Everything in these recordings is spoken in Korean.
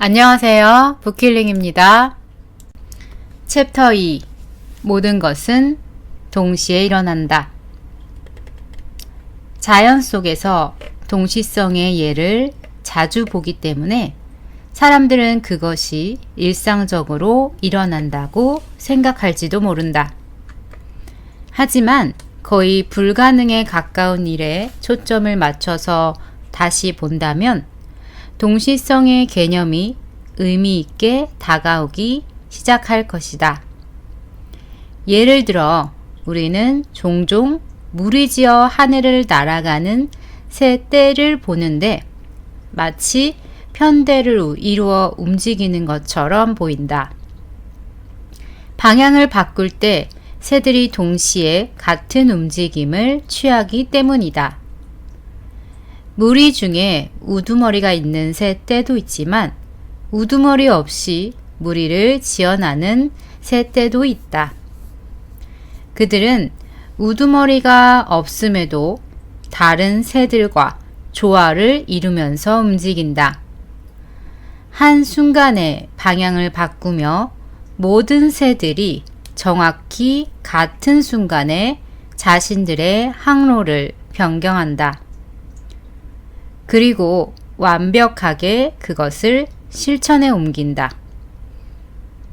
안녕하세요. 북힐링입니다. 챕터 2. 모든 것은 동시에 일어난다. 자연 속에서 동시성의 예를 자주 보기 때문에 사람들은 그것이 일상적으로 일어난다고 생각할지도 모른다. 하지만 거의 불가능에 가까운 일에 초점을 맞춰서 다시 본다면 동시성의 개념이 의미 있게 다가오기 시작할 것이다. 예를 들어 우리는 종종 무리지어 하늘을 날아가는 새 떼를 보는데 마치 편대를 이루어 움직이는 것처럼 보인다. 방향을 바꿀 때 새들이 동시에 같은 움직임을 취하기 때문이다. 무리 중에 우두머리가 있는 새 떼도 있지만 우두머리 없이 무리를 지어나는 새 떼도 있다. 그들은 우두머리가 없음에도 다른 새들과 조화를 이루면서 움직인다. 한순간에 방향을 바꾸며 모든 새들이 정확히 같은 순간에 자신들의 항로를 변경한다. 그리고 완벽하게 그것을 실천에 옮긴다.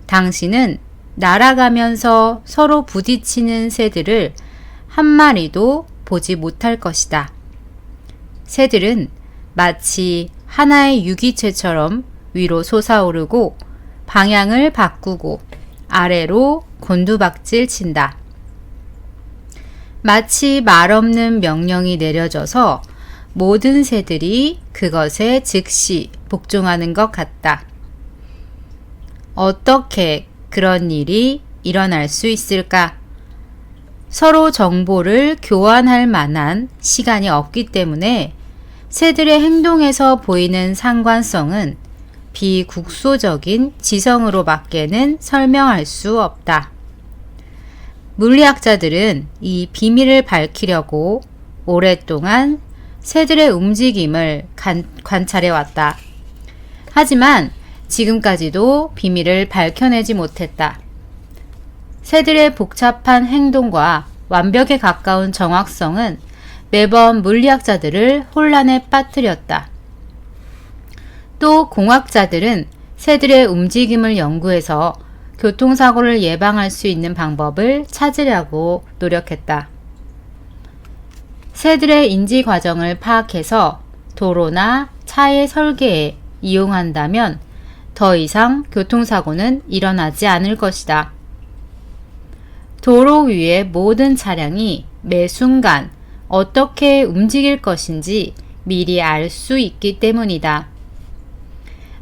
당신은 날아가면서 서로 부딪히는 새들을 한 마리도 보지 못할 것이다. 새들은 마치 하나의 유기체처럼 위로 솟아오르고 방향을 바꾸고 아래로 곤두박질 친다. 마치 말없는 명령이 내려져서 모든 새들이 그것에 즉시 복종하는 것 같다. 어떻게 그런 일이 일어날 수 있을까? 서로 정보를 교환할 만한 시간이 없기 때문에 새들의 행동에서 보이는 상관성은 비국소적인 지성으로밖에는 설명할 수 없다. 물리학자들은 이 비밀을 밝히려고 오랫동안 새들의 움직임을 관찰해 왔다. 하지만 지금까지도 비밀을 밝혀내지 못했다. 새들의 복잡한 행동과 완벽에 가까운 정확성은 매번 물리학자들을 혼란에 빠뜨렸다. 또 공학자들은 새들의 움직임을 연구해서 교통사고를 예방할 수 있는 방법을 찾으려고 노력했다. 새들의 인지 과정을 파악해서 도로나 차의 설계에 이용한다면 더 이상 교통사고는 일어나지 않을 것이다. 도로 위의 모든 차량이 매 순간 어떻게 움직일 것인지 미리 알 수 있기 때문이다.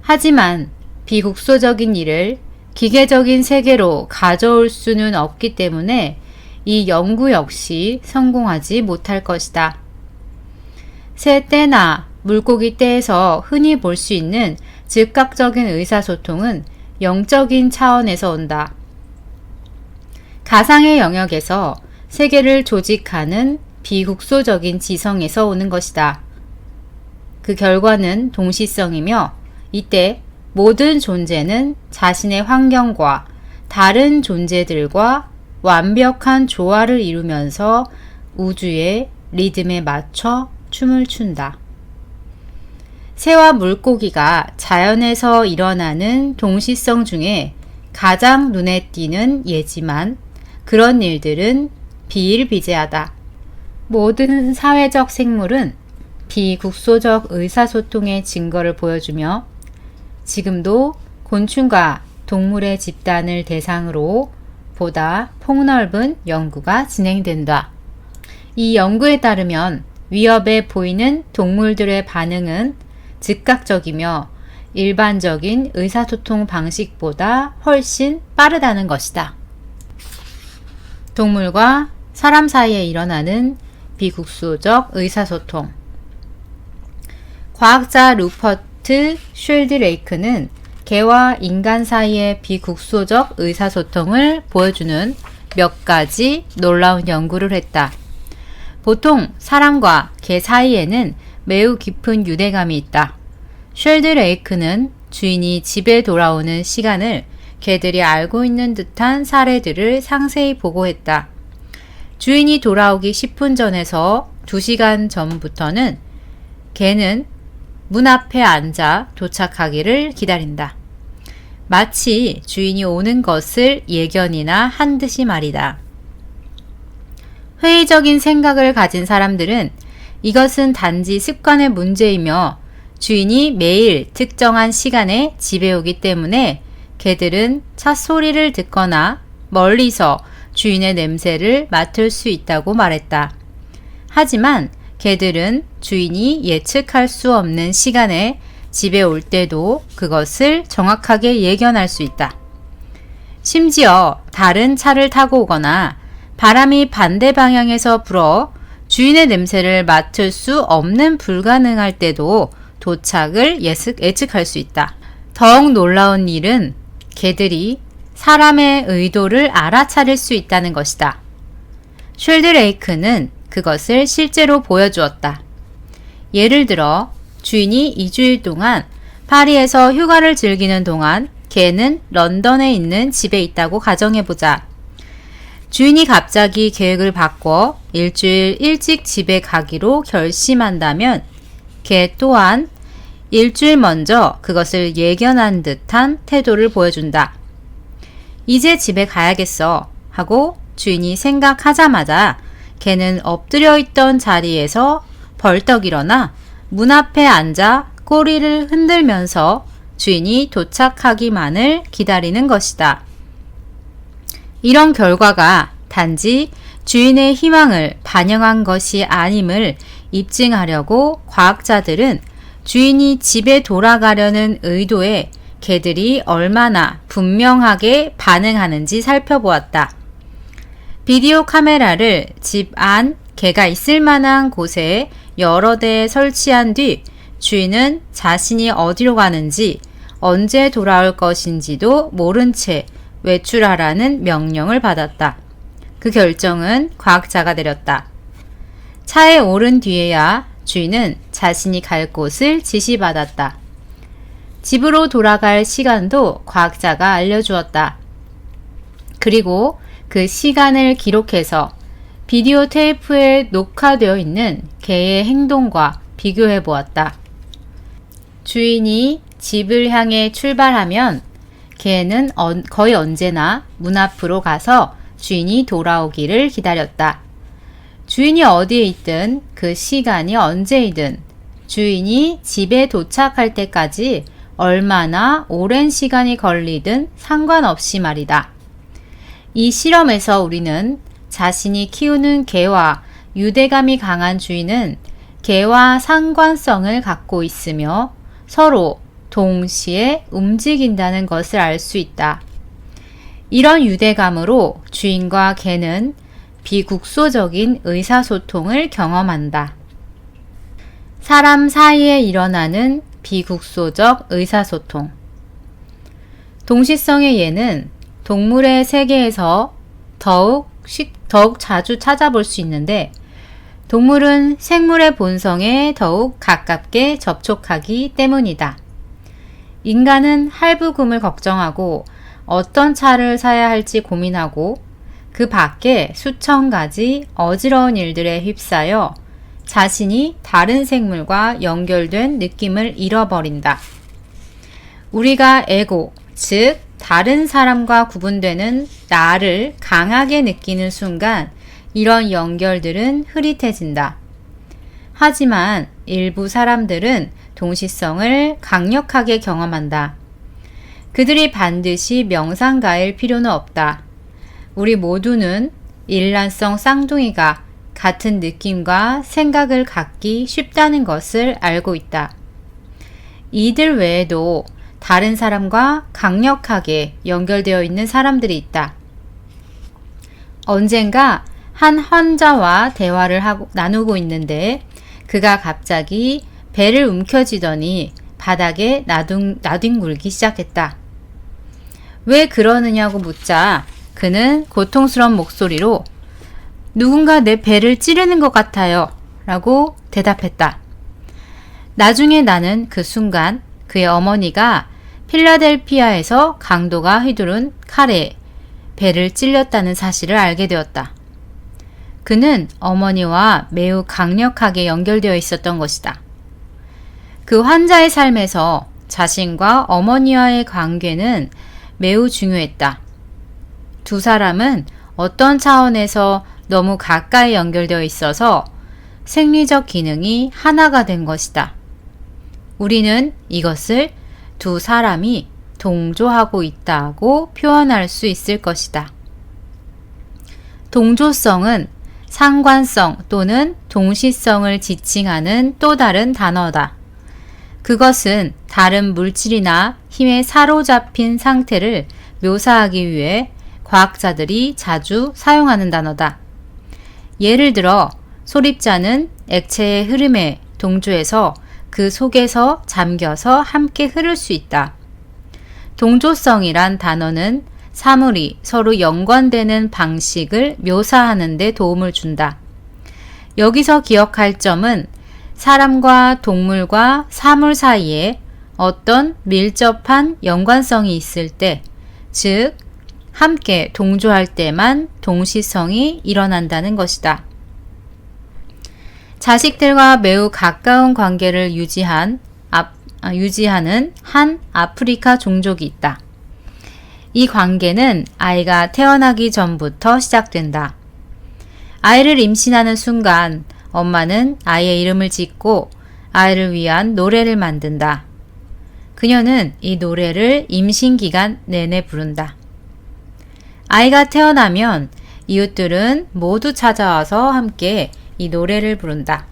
하지만 비국소적인 일을 기계적인 세계로 가져올 수는 없기 때문에 이 연구 역시 성공하지 못할 것이다. 새 떼나 물고기 떼에서 흔히 볼 수 있는 즉각적인 의사소통은 영적인 차원에서 온다. 가상의 영역에서 세계를 조직하는 비국소적인 지성에서 오는 것이다. 그 결과는 동시성이며 이때 모든 존재는 자신의 환경과 다른 존재들과 완벽한 조화를 이루면서 우주의 리듬에 맞춰 춤을 춘다. 새와 물고기가 자연에서 일어나는 동시성 중에 가장 눈에 띄는 예지만 그런 일들은 비일비재하다. 모든 사회적 생물은 비국소적 의사소통의 증거를 보여주며 지금도 곤충과 동물의 집단을 대상으로 보다 폭넓은 연구가 진행된다. 이 연구에 따르면 위협에 보이는 동물들의 반응은 즉각적이며 일반적인 의사소통 방식보다 훨씬 빠르다는 것이다. 동물과 사람 사이에 일어나는 비국소적 의사소통. 과학자 루퍼트 쉘드레이크는 개와 인간 사이의 비국소적 의사소통을 보여주는 몇 가지 놀라운 연구를 했다. 보통 사람과 개 사이에는 매우 깊은 유대감이 있다. 쉘드레이크는 주인이 집에 돌아오는 시간을 개들이 알고 있는 듯한 사례들을 상세히 보고했다. 주인이 돌아오기 10분 전에서 2시간 전부터는 개는 문 앞에 앉아 도착하기를 기다린다. 마치 주인이 오는 것을 예견이나 한 듯이 말이다. 회의적인 생각을 가진 사람들은 이것은 단지 습관의 문제이며 주인이 매일 특정한 시간에 집에 오기 때문에 개들은 차 소리를 듣거나 멀리서 주인의 냄새를 맡을 수 있다고 말했다. 하지만 개들은 주인이 예측할 수 없는 시간에 집에 올 때도 그것을 정확하게 예견할 수 있다. 심지어 다른 차를 타고 오거나 바람이 반대 방향에서 불어 주인의 냄새를 맡을 수 없는 불가능할 때도 도착을 예측할 수 있다. 더욱 놀라운 일은 개들이 사람의 의도를 알아차릴 수 있다는 것이다. 쉴드레이크는 그것을 실제로 보여주었다. 예를 들어 주인이 2주일 동안 파리에서 휴가를 즐기는 동안 개는 런던에 있는 집에 있다고 가정해보자. 주인이 갑자기 계획을 바꿔 일주일 일찍 집에 가기로 결심한다면 개 또한 일주일 먼저 그것을 예견한 듯한 태도를 보여준다. 이제 집에 가야겠어 하고 주인이 생각하자마자 개는 엎드려 있던 자리에서 벌떡 일어나 문 앞에 앉아 꼬리를 흔들면서 주인이 도착하기만을 기다리는 것이다. 이런 결과가 단지 주인의 희망을 반영한 것이 아님을 입증하려고 과학자들은 주인이 집에 돌아가려는 의도에 개들이 얼마나 분명하게 반응하는지 살펴보았다. 비디오 카메라를 집 안 개가 있을 만한 곳에 여러 대 설치한 뒤 주인은 자신이 어디로 가는지 언제 돌아올 것인지도 모른 채 외출하라는 명령을 받았다. 그 결정은 과학자가 내렸다. 차에 오른 뒤에야 주인은 자신이 갈 곳을 지시받았다. 집으로 돌아갈 시간도 과학자가 알려주었다. 그리고 그 시간을 기록해서 비디오 테이프에 녹화되어 있는 개의 행동과 비교해 보았다. 주인이 집을 향해 출발하면 개는 거의 언제나 문 앞으로 가서 주인이 돌아오기를 기다렸다. 주인이 어디에 있든 그 시간이 언제이든 주인이 집에 도착할 때까지 얼마나 오랜 시간이 걸리든 상관없이 말이다. 이 실험에서 우리는 자신이 키우는 개와 유대감이 강한 주인은 개와 상관성을 갖고 있으며 서로 동시에 움직인다는 것을 알 수 있다. 이런 유대감으로 주인과 개는 비국소적인 의사소통을 경험한다. 사람 사이에 일어나는 비국소적 의사소통. 동시성의 예는 동물의 세계에서 더욱 자주 찾아볼 수 있는데 동물은 생물의 본성에 더욱 가깝게 접촉하기 때문이다. 인간은 할부금을 걱정하고 어떤 차를 사야 할지 고민하고 그 밖에 수천 가지 어지러운 일들에 휩싸여 자신이 다른 생물과 연결된 느낌을 잃어버린다. 우리가 에고, 즉 다른 사람과 구분되는 나를 강하게 느끼는 순간 이런 연결들은 흐릿해진다. 하지만 일부 사람들은 동시성을 강력하게 경험한다. 그들이 반드시 명상가일 필요는 없다. 우리 모두는 일란성 쌍둥이가 같은 느낌과 생각을 갖기 쉽다는 것을 알고 있다. 이들 외에도 다른 사람과 강력하게 연결되어 있는 사람들이 있다. 언젠가 한 환자와 대화를 나누고 있는데 그가 갑자기 배를 움켜쥐더니 바닥에 나뒹굴기 시작했다. 왜 그러느냐고 묻자 그는 고통스러운 목소리로 누군가 내 배를 찌르는 것 같아요 라고 대답했다. 나중에 나는 그 순간 그의 어머니가 필라델피아에서 강도가 휘두른 칼에 배를 찔렸다는 사실을 알게 되었다. 그는 어머니와 매우 강력하게 연결되어 있었던 것이다. 그 환자의 삶에서 자신과 어머니와의 관계는 매우 중요했다. 두 사람은 어떤 차원에서 너무 가까이 연결되어 있어서 생리적 기능이 하나가 된 것이다. 우리는 이것을 두 사람이 동조하고 있다고 표현할 수 있을 것이다. 동조성은 상관성 또는 동시성을 지칭하는 또 다른 단어다. 그것은 다른 물질이나 힘에 사로잡힌 상태를 묘사하기 위해 과학자들이 자주 사용하는 단어다. 예를 들어 소립자는 액체의 흐름에 동조해서 그 속에서 잠겨서 함께 흐를 수 있다. 동조성이란 단어는 사물이 서로 연관되는 방식을 묘사하는 데 도움을 준다. 여기서 기억할 점은 사람과 동물과 사물 사이에 어떤 밀접한 연관성이 있을 때, 즉 함께 동조할 때만 동시성이 일어난다는 것이다. 자식들과 매우 가까운 관계를 유지하는 한 아프리카 종족이 있다. 이 관계는 아이가 태어나기 전부터 시작된다. 아이를 임신하는 순간 엄마는 아이의 이름을 짓고 아이를 위한 노래를 만든다. 그녀는 이 노래를 임신 기간 내내 부른다. 아이가 태어나면 이웃들은 모두 찾아와서 함께 이 노래를 부른다.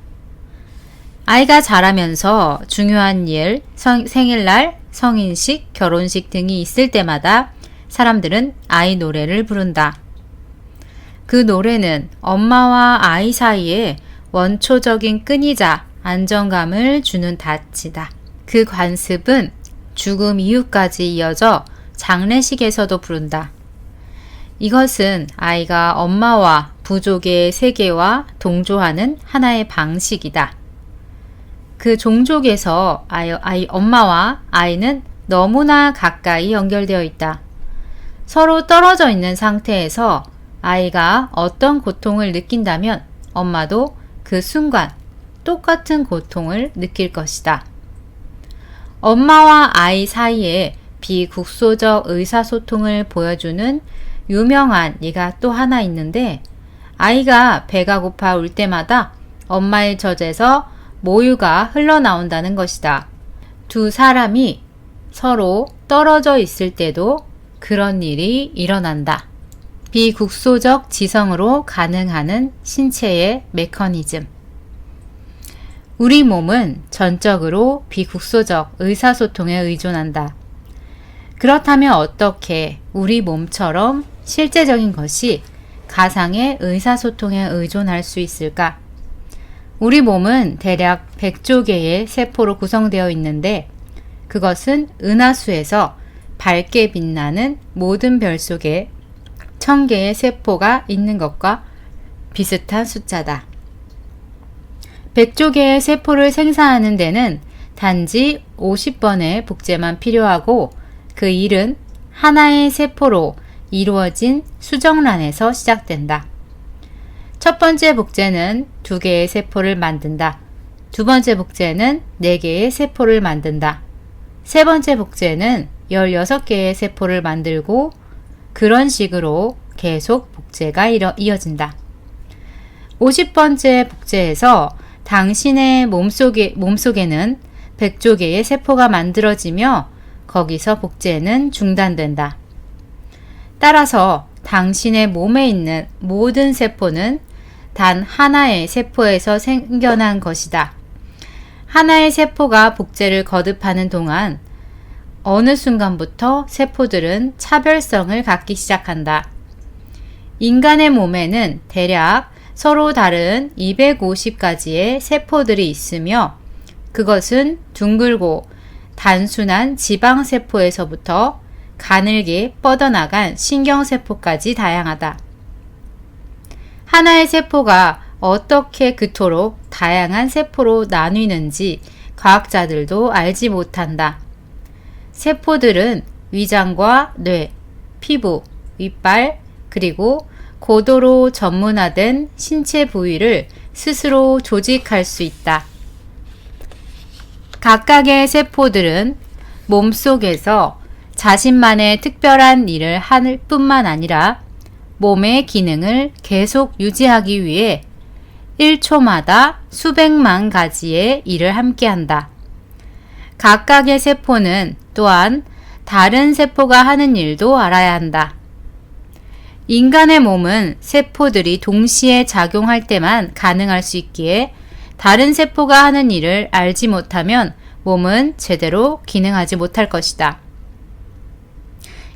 아이가 자라면서 중요한 일, 생일날, 성인식, 결혼식 등이 있을 때마다 사람들은 아이 노래를 부른다. 그 노래는 엄마와 아이 사이에 원초적인 끈이자 안정감을 주는 닷지다. 그 관습은 죽음 이후까지 이어져 장례식에서도 부른다. 이것은 아이가 엄마와 부족의 세계와 동조하는 하나의 방식이다. 그 종족에서 엄마와 아이는 너무나 가까이 연결되어 있다. 서로 떨어져 있는 상태에서 아이가 어떤 고통을 느낀다면 엄마도 그 순간 똑같은 고통을 느낄 것이다. 엄마와 아이 사이에 비국소적 의사소통을 보여주는 유명한 예가 또 하나 있는데, 아이가 배가 고파 울 때마다 엄마의 젖에서 모유가 흘러나온다는 것이다. 두 사람이 서로 떨어져 있을 때도 그런 일이 일어난다. 비국소적 지성으로 가능하는 신체의 메커니즘. 우리 몸은 전적으로 비국소적 의사소통에 의존한다. 그렇다면 어떻게 우리 몸처럼 실제적인 것이 가상의 의사소통에 의존할 수 있을까? 우리 몸은 대략 100조 개의 세포로 구성되어 있는데, 그것은 은하수에서 밝게 빛나는 모든 별 속에 1000개의 세포가 있는 것과 비슷한 숫자다. 100조 개의 세포를 생산하는 데는 단지 50번의 복제만 필요하고, 그 일은 하나의 세포로 이루어진 수정란에서 시작된다. 첫 번째 복제는 2개의 세포를 만든다. 두 번째 복제는 4개의 세포를 만든다. 세 번째 복제는 16개의 세포를 만들고, 그런 식으로 계속 복제가 이어진다. 50번째 복제에서 당신의 몸속에는 100조 개의 세포가 만들어지며 거기서 복제는 중단된다. 따라서 당신의 몸에 있는 모든 세포는 단 하나의 세포에서 생겨난 것이다. 하나의 세포가 복제를 거듭하는 동안 어느 순간부터 세포들은 차별성을 갖기 시작한다. 인간의 몸에는 대략 서로 다른 250가지의 세포들이 있으며, 그것은 둥글고 단순한 지방세포에서부터 가늘게 뻗어나간 신경세포까지 다양하다. 하나의 세포가 어떻게 그토록 다양한 세포로 나뉘는지 과학자들도 알지 못한다. 세포들은 위장과 뇌, 피부, 이빨, 그리고 고도로 전문화된 신체 부위를 스스로 조직할 수 있다. 각각의 세포들은 몸속에서 자신만의 특별한 일을 할 뿐만 아니라 몸의 기능을 계속 유지하기 위해 1초마다 수백만 가지의 일을 함께 한다. 각각의 세포는 또한 다른 세포가 하는 일도 알아야 한다. 인간의 몸은 세포들이 동시에 작용할 때만 가능할 수 있기에 다른 세포가 하는 일을 알지 못하면 몸은 제대로 기능하지 못할 것이다.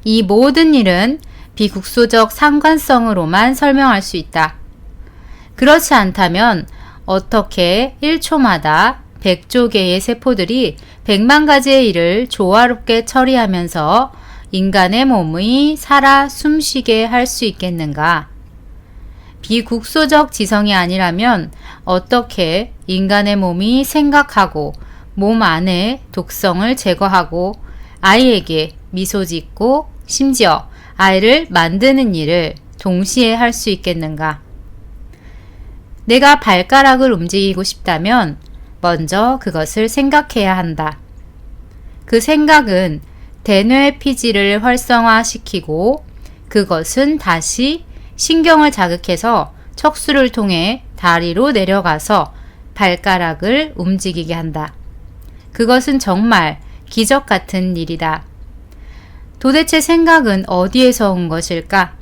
이 모든 일은 비국소적 상관성으로만 설명할 수 있다. 그렇지 않다면 어떻게 1초마다 100조 개의 세포들이 100만 가지의 일을 조화롭게 처리하면서 인간의 몸이 살아 숨쉬게 할 수 있겠는가? 비국소적 지성이 아니라면 어떻게 인간의 몸이 생각하고 몸 안에 독성을 제거하고 아이에게 미소 짓고 심지어 아이를 만드는 일을 동시에 할 수 있겠는가? 내가 발가락을 움직이고 싶다면 먼저 그것을 생각해야 한다. 그 생각은 대뇌 피질을 활성화시키고 그것은 다시 신경을 자극해서 척수를 통해 다리로 내려가서 발가락을 움직이게 한다. 그것은 정말 기적 같은 일이다. 도대체 생각은 어디에서 온 것일까?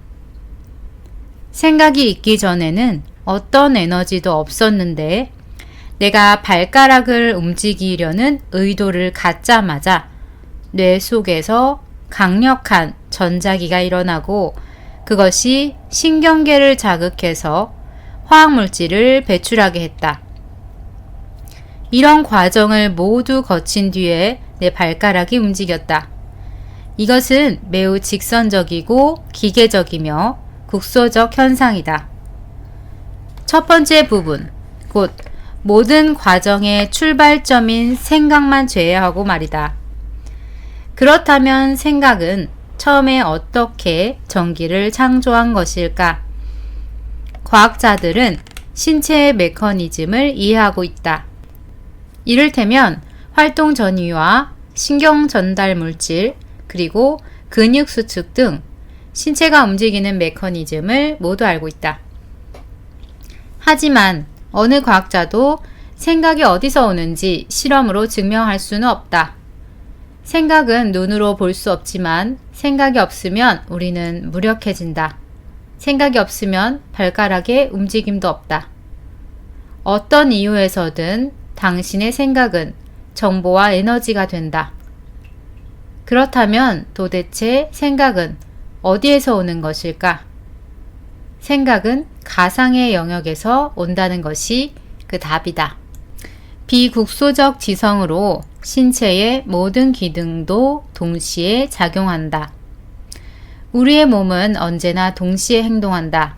생각이 있기 전에는 어떤 에너지도 없었는데 내가 발가락을 움직이려는 의도를 갖자마자 뇌 속에서 강력한 전자기가 일어나고 그것이 신경계를 자극해서 화학물질을 배출하게 했다. 이런 과정을 모두 거친 뒤에 내 발가락이 움직였다. 이것은 매우 직선적이고 기계적이며 국소적 현상이다. 첫 번째 부분, 곧 모든 과정의 출발점인 생각만 제외하고 말이다. 그렇다면 생각은 처음에 어떻게 전기를 창조한 것일까? 과학자들은 신체의 메커니즘을 이해하고 있다. 이를테면 활동 전위와 신경 전달 물질, 그리고 근육 수축 등 신체가 움직이는 메커니즘을 모두 알고 있다. 하지만 어느 과학자도 생각이 어디서 오는지 실험으로 증명할 수는 없다. 생각은 눈으로 볼 수 없지만 생각이 없으면 우리는 무력해진다. 생각이 없으면 발가락의 움직임도 없다. 어떤 이유에서든 당신의 생각은 정보와 에너지가 된다. 그렇다면 도대체 생각은 어디에서 오는 것일까? 생각은 가상의 영역에서 온다는 것이 그 답이다. 비국소적 지성으로 신체의 모든 기능도 동시에 작용한다. 우리의 몸은 언제나 동시에 행동한다.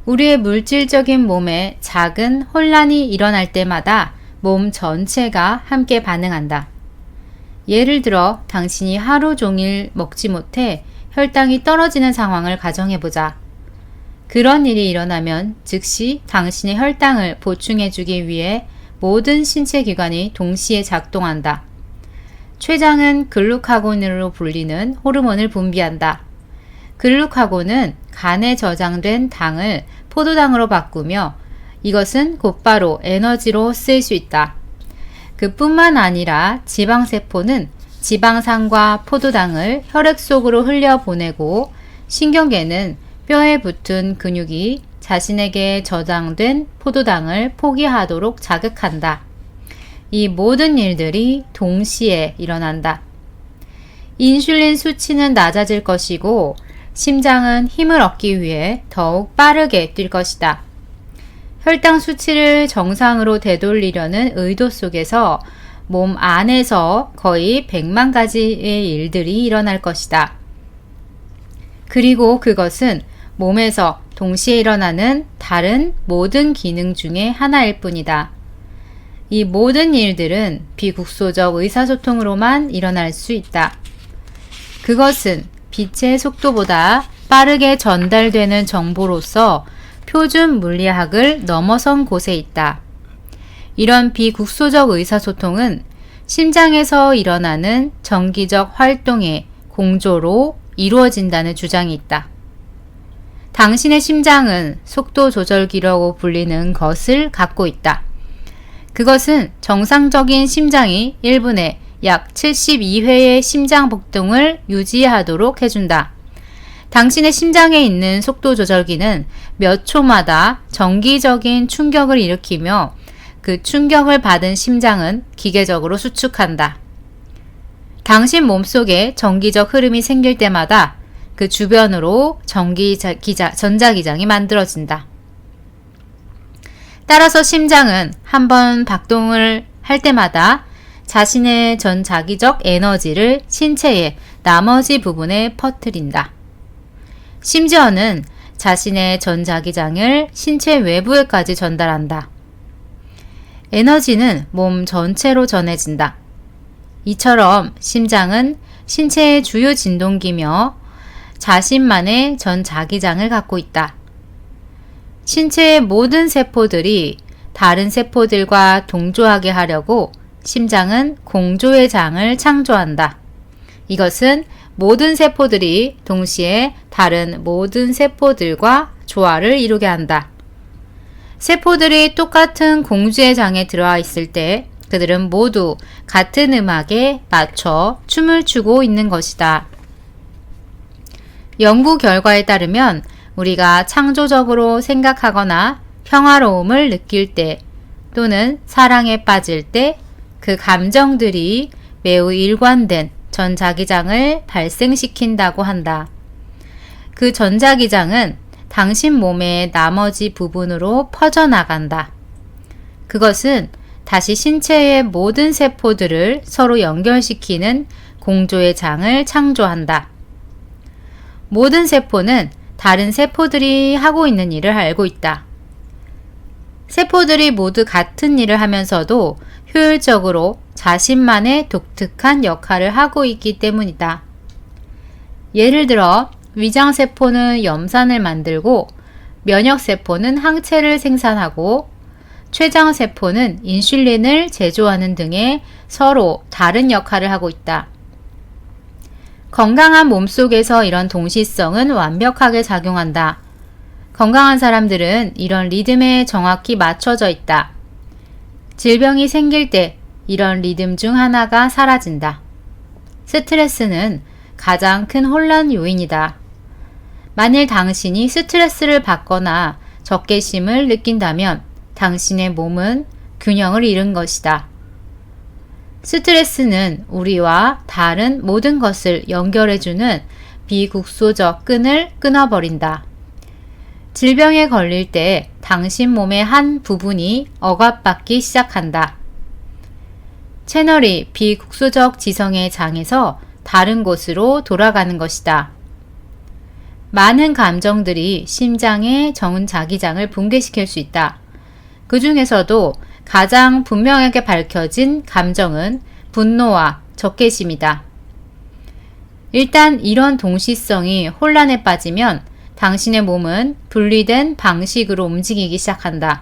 우리의 물질적인 몸에 작은 혼란이 일어날 때마다 몸 전체가 함께 반응한다. 예를 들어 당신이 하루 종일 먹지 못해 혈당이 떨어지는 상황을 가정해보자. 그런 일이 일어나면 즉시 당신의 혈당을 보충해주기 위해 모든 신체 기관이 동시에 작동한다. 췌장은 글루카곤으로 불리는 호르몬을 분비한다. 글루카곤은 간에 저장된 당을 포도당으로 바꾸며 이것은 곧바로 에너지로 쓰일 수 있다. 그뿐만 아니라 지방세포는 지방산과 포도당을 혈액 속으로 흘려보내고 신경계는 뼈에 붙은 근육이 자신에게 저장된 포도당을 포기하도록 자극한다. 이 모든 일들이 동시에 일어난다. 인슐린 수치는 낮아질 것이고 심장은 힘을 얻기 위해 더욱 빠르게 뛸 것이다. 혈당 수치를 정상으로 되돌리려는 의도 속에서 몸 안에서 거의 100만 가지의 일들이 일어날 것이다. 그리고 그것은 몸에서 동시에 일어나는 다른 모든 기능 중에 하나일 뿐이다. 이 모든 일들은 비국소적 의사소통으로만 일어날 수 있다. 그것은 빛의 속도보다 빠르게 전달되는 정보로서 표준 물리학을 넘어선 곳에 있다. 이런 비국소적 의사소통은 심장에서 일어나는 정기적 활동의 공조로 이루어진다는 주장이 있다. 당신의 심장은 속도 조절기라고 불리는 것을 갖고 있다. 그것은 정상적인 심장이 1분에 약 72회의 심장搏동을 유지하도록 해준다. 당신의 심장에 있는 속도 조절기는 몇 초마다 정기적인 충격을 일으키며 그 충격을 받은 심장은 기계적으로 수축한다. 당신 몸속에 정기적 흐름이 생길 때마다 그 주변으로 전자기장이 만들어진다. 따라서 심장은 한번 박동을 할 때마다 자신의 전자기적 에너지를 신체의 나머지 부분에 퍼뜨린다. 심지어는 자신의 전자기장을 신체 외부에까지 전달한다. 에너지는 몸 전체로 전해진다. 이처럼 심장은 신체의 주요 진동기며 자신만의 전자기장을 갖고 있다. 신체의 모든 세포들이 다른 세포들과 동조하게 하려고 심장은 공조의 장을 창조한다. 이것은 모든 세포들이 동시에 다른 모든 세포들과 조화를 이루게 한다. 세포들이 똑같은 공조의 장에 들어와 있을 때 그들은 모두 같은 음악에 맞춰 춤을 추고 있는 것이다. 연구 결과에 따르면 우리가 창조적으로 생각하거나 평화로움을 느낄 때 또는 사랑에 빠질 때 그 감정들이 매우 일관된 전자기장을 발생시킨다고 한다. 그 전자기장은 당신 몸의 나머지 부분으로 퍼져나간다. 그것은 다시 신체의 모든 세포들을 서로 연결시키는 공조의 장을 창조한다. 모든 세포는 다른 세포들이 하고 있는 일을 알고 있다. 세포들이 모두 같은 일을 하면서도 효율적으로 자신만의 독특한 역할을 하고 있기 때문이다. 예를 들어 위장세포는 염산을 만들고 면역세포는 항체를 생산하고 췌장세포는 인슐린을 제조하는 등의 서로 다른 역할을 하고 있다. 건강한 몸속에서 이런 동시성은 완벽하게 작용한다. 건강한 사람들은 이런 리듬에 정확히 맞춰져 있다. 질병이 생길 때 이런 리듬 중 하나가 사라진다. 스트레스는 가장 큰 혼란 요인이다. 만일 당신이 스트레스를 받거나 적개심을 느낀다면 당신의 몸은 균형을 잃은 것이다. 스트레스는 우리와 다른 모든 것을 연결해주는 비국소적 끈을 끊어버린다. 질병에 걸릴 때 당신 몸의 한 부분이 억압받기 시작한다. 채널이 비국소적 지성의 장에서 다른 곳으로 돌아가는 것이다. 많은 감정들이 심장의 전자기장을 붕괴시킬 수 있다. 그 중에서도 가장 분명하게 밝혀진 감정은 분노와 적개심이다. 일단 이런 동시성이 혼란에 빠지면 당신의 몸은 분리된 방식으로 움직이기 시작한다.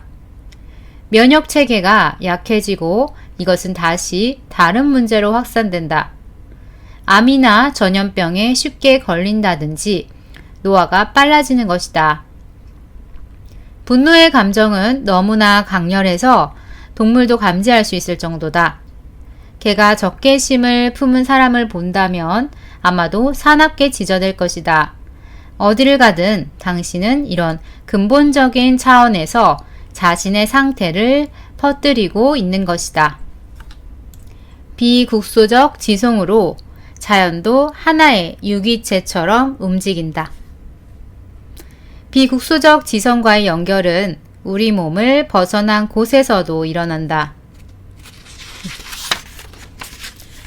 면역 체계가 약해지고 이것은 다시 다른 문제로 확산된다. 암이나 전염병에 쉽게 걸린다든지 노화가 빨라지는 것이다. 분노의 감정은 너무나 강렬해서 동물도 감지할 수 있을 정도다. 개가 적개심을 품은 사람을 본다면 아마도 사납게 지저댈 것이다. 어디를 가든 당신은 이런 근본적인 차원에서 자신의 상태를 퍼뜨리고 있는 것이다. 비국소적 지성으로 자연도 하나의 유기체처럼 움직인다. 비국소적 지성과의 연결은 우리 몸을 벗어난 곳에서도 일어난다.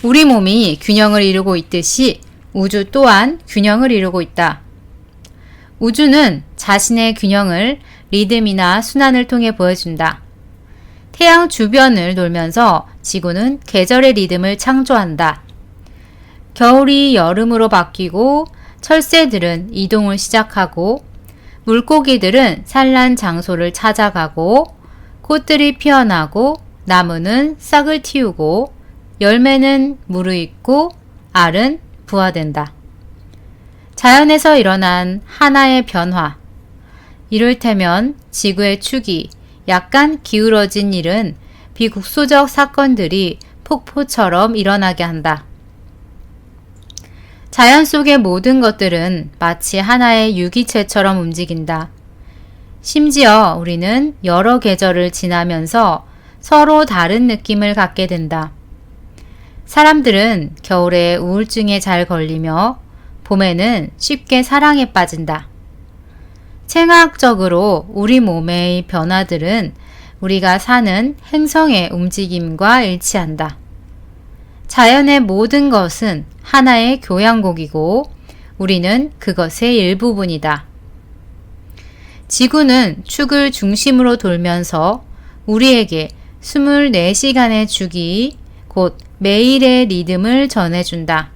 우리 몸이 균형을 이루고 있듯이 우주 또한 균형을 이루고 있다. 우주는 자신의 균형을 리듬이나 순환을 통해 보여준다. 태양 주변을 돌면서 지구는 계절의 리듬을 창조한다. 겨울이 여름으로 바뀌고 철새들은 이동을 시작하고 물고기들은 산란 장소를 찾아가고 꽃들이 피어나고 나무는 싹을 틔우고 열매는 무르익고 알은 부화된다. 자연에서 일어난 하나의 변화, 이를테면 지구의 축이 약간 기울어진 일은 비국소적 사건들이 폭포처럼 일어나게 한다. 자연 속의 모든 것들은 마치 하나의 유기체처럼 움직인다. 심지어 우리는 여러 계절을 지나면서 서로 다른 느낌을 갖게 된다. 사람들은 겨울에 우울증에 잘 걸리며 봄에는 쉽게 사랑에 빠진다. 생화학적으로 우리 몸의 변화들은 우리가 사는 행성의 움직임과 일치한다. 자연의 모든 것은 하나의 교향곡이고 우리는 그것의 일부분이다. 지구는 축을 중심으로 돌면서 우리에게 24시간의 주기, 곧 매일의 리듬을 전해준다.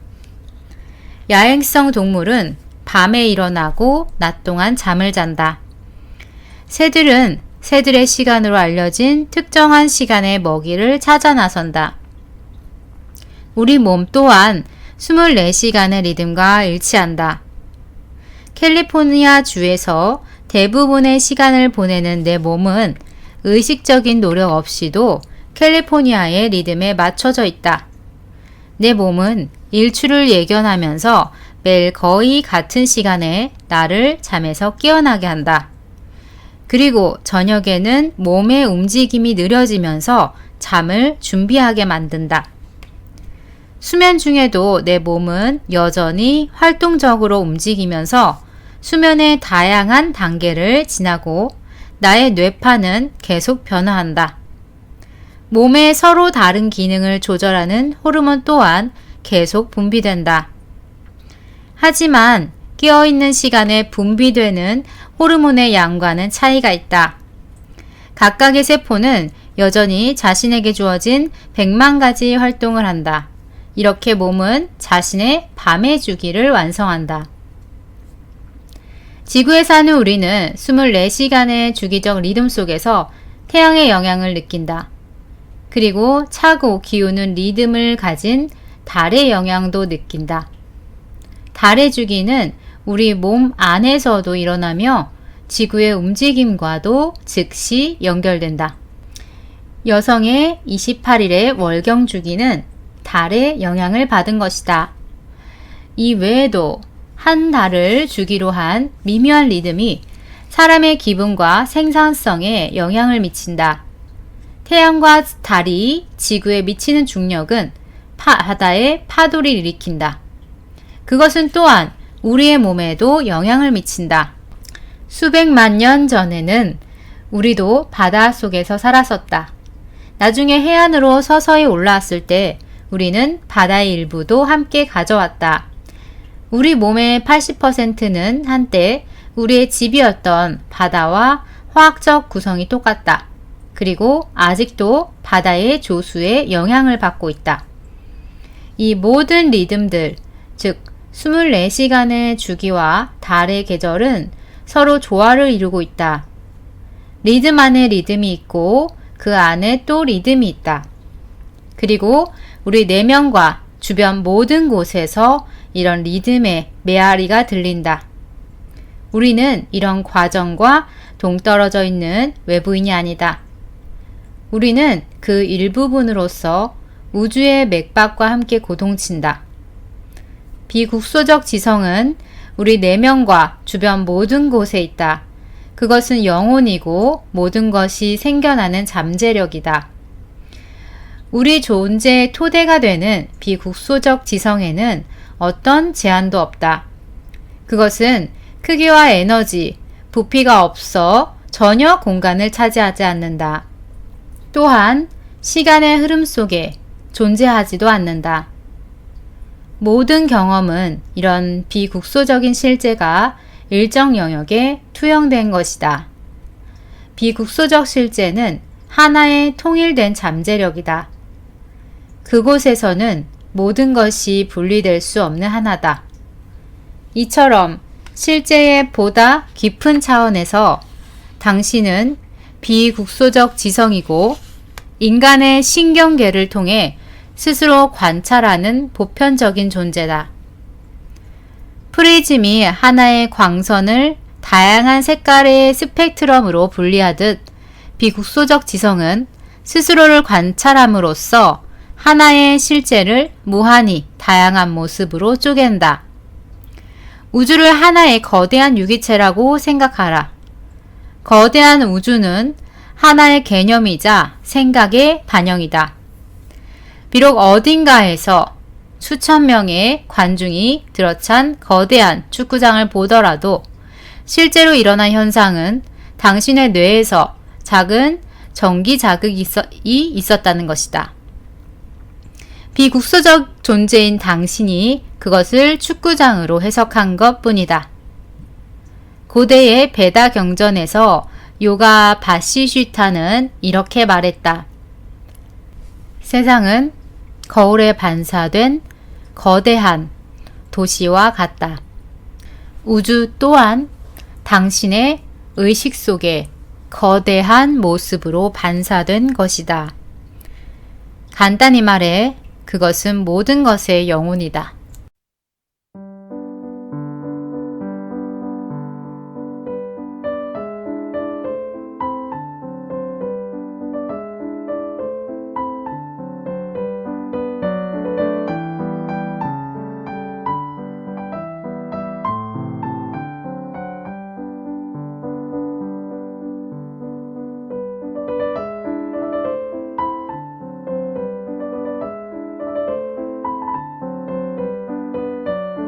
야행성 동물은 밤에 일어나고 낮 동안 잠을 잔다. 새들은 새들의 시간으로 알려진 특정한 시간의 먹이를 찾아 나선다. 우리 몸 또한 24시간의 리듬과 일치한다. 캘리포니아 주에서 대부분의 시간을 보내는 내 몸은 의식적인 노력 없이도 캘리포니아의 리듬에 맞춰져 있다. 내 몸은 일출을 예견하면서 매일 거의 같은 시간에 나를 잠에서 깨어나게 한다. 그리고 저녁에는 몸의 움직임이 느려지면서 잠을 준비하게 만든다. 수면 중에도 내 몸은 여전히 활동적으로 움직이면서 수면의 다양한 단계를 지나고 나의 뇌파는 계속 변화한다. 몸의 서로 다른 기능을 조절하는 호르몬 또한 계속 분비된다. 하지만 깨어있는 시간에 분비되는 호르몬의 양과는 차이가 있다. 각각의 세포는 여전히 자신에게 주어진 100만 가지 활동을 한다. 이렇게 몸은 자신의 밤의 주기를 완성한다. 지구에 사는 우리는 24시간의 주기적 리듬 속에서 태양의 영향을 느낀다. 그리고 차고 기우는 리듬을 가진 달의 영향도 느낀다. 달의 주기는 우리 몸 안에서도 일어나며 지구의 움직임과도 즉시 연결된다. 여성의 28일의 월경 주기는 달의 영향을 받은 것이다. 이 외에도 한 달을 주기로 한 미묘한 리듬이 사람의 기분과 생산성에 영향을 미친다. 태양과 달이 지구에 미치는 중력은 바다의 파도를 일으킨다. 그것은 또한 우리의 몸에도 영향을 미친다. 수백만 년 전에는 우리도 바다 속에서 살았었다. 나중에 해안으로 서서히 올라왔을 때 우리는 바다의 일부도 함께 가져왔다. 우리 몸의 80%는 한때 우리의 집이었던 바다와 화학적 구성이 똑같다. 그리고 아직도 바다의 조수에 영향을 받고 있다. 이 모든 리듬들, 즉 24시간의 주기와 달의 계절은 서로 조화를 이루고 있다. 리듬 안에 리듬이 있고 그 안에 또 리듬이 있다. 그리고 우리 내면과 주변 모든 곳에서 이런 리듬의 메아리가 들린다. 우리는 이런 과정과 동떨어져 있는 외부인이 아니다. 우리는 그 일부분으로서 우주의 맥박과 함께 고동친다. 비국소적 지성은 우리 내면과 주변 모든 곳에 있다. 그것은 영혼이고 모든 것이 생겨나는 잠재력이다. 우리 존재의 토대가 되는 비국소적 지성에는 어떤 제한도 없다. 그것은 크기와 에너지, 부피가 없어 전혀 공간을 차지하지 않는다. 또한 시간의 흐름 속에 존재하지도 않는다. 모든 경험은 이런 비국소적인 실제가 일정 영역에 투영된 것이다. 비국소적 실제는 하나의 통일된 잠재력이다. 그곳에서는 모든 것이 분리될 수 없는 하나다. 이처럼 실제의 보다 깊은 차원에서 당신은 비국소적 지성이고 인간의 신경계를 통해 스스로 관찰하는 보편적인 존재다. 프리즘이 하나의 광선을 다양한 색깔의 스펙트럼으로 분리하듯 비국소적 지성은 스스로를 관찰함으로써 하나의 실제를 무한히 다양한 모습으로 쪼갠다. 우주를 하나의 거대한 유기체라고 생각하라. 거대한 우주는 하나의 개념이자 생각의 반영이다. 비록 어딘가에서 수천 명의 관중이 들어찬 거대한 축구장을 보더라도 실제로 일어난 현상은 당신의 뇌에서 작은 전기 자극이 있었다는 것이다. 비국소적 존재인 당신이 그것을 축구장으로 해석한 것 뿐이다. 고대의 베다 경전에서 요가 바시쉬타는 이렇게 말했다. 세상은 거울에 반사된 거대한 도시와 같다. 우주 또한 당신의 의식 속에 거대한 모습으로 반사된 것이다. 간단히 말해 그것은 모든 것의 영혼이다.